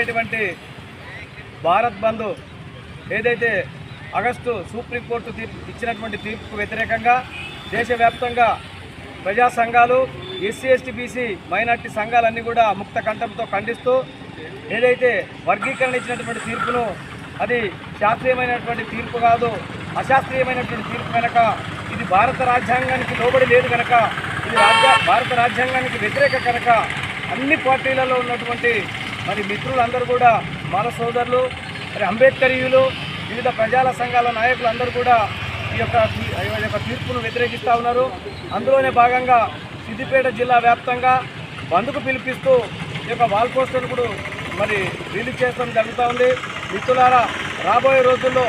జరిగేటువంటి భారత్ బంద్ ఏదైతే August supreme court ఇచ్చినటువంటి తీర్పుకు వ్యతిరేకంగా దేశవ్యాప్తంగా ప్రజా సంఘాలు, ఎస్సీ ఎస్టీ బీసీ మైనార్టీ సంఘాలన్నీ కూడా ముక్త కంఠంతో ఖండిస్తూ ఏదైతే వర్గీకరణ ఇచ్చినటువంటి తీర్పును అది శాస్త్రీయమైనటువంటి తీర్పు కాదు, అశాస్త్రీయమైనటువంటి తీర్పు కనుక, ఇది భారత రాజ్యాంగానికి లోబడి లేదు కనుక, ఇది భారత రాజ్యాంగానికి వ్యతిరేక కనుక అన్ని పార్టీలలో ఉన్నటువంటి మరి మిత్రులందరూ కూడా, మాల సోదరులు, మరి అంబేద్కరీయులు, వివిధ ప్రజా సంఘాల నాయకులు అందరూ కూడా ఈ యొక్క తీర్పును వ్యతిరేకిస్తూ ఉన్నారు. అందులోనే భాగంగా సిద్దిపేట జిల్లా వ్యాప్తంగా బంద్కు పిలిపిస్తూ ఈ యొక్క వాల్ పోస్టర్ను కూడా మరి రిలీజ్ చేయడం జరుగుతూ ఉంది. మిత్రులారా, రాబోయే రోజుల్లో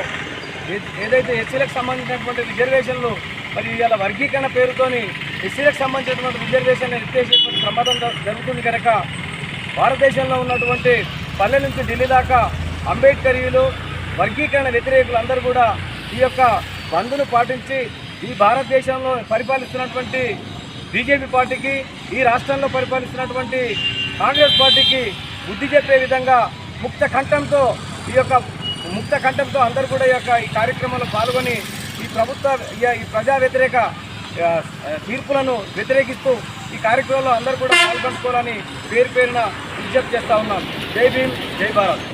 ఏదైతే ఎస్సీలకు సంబంధించినటువంటి రిజర్వేషన్లు మరి ఇవాళ వర్గీకరణ పేరుతోని ఎస్సీలకు సంబంధించినటువంటి రిజర్వేషన్ ఎత్తేసేటువంటి ప్రమాదం జరుగుతుంది కనుక భారతదేశంలో ఉన్నటువంటి పల్లె నుంచి ఢిల్లీ దాకా అంబేద్కరీయులు, వర్గీకరణ వ్యతిరేకులు అందరూ కూడా ఈ యొక్క బంద్ను పాటించి ఈ భారతదేశంలో పరిపాలిస్తున్నటువంటి బీజేపీ పార్టీకి, ఈ రాష్ట్రంలో పరిపాలిస్తున్నటువంటి కాంగ్రెస్ పార్టీకి బుద్ధి చెప్పే విధంగా ముక్త కంఠంతో అందరూ కూడా ఈ కార్యక్రమంలో పాల్గొని ఈ ప్రజా వ్యతిరేక తీర్పులను వ్యతిరేకిస్తూ ఈ కార్యక్రమంలో అందరూ కూడా పాల్గొనుకోవాలని పేరున విజ్ఞప్తి చేస్తూ ఉన్నాం. జై భీమ్, జై భారత్.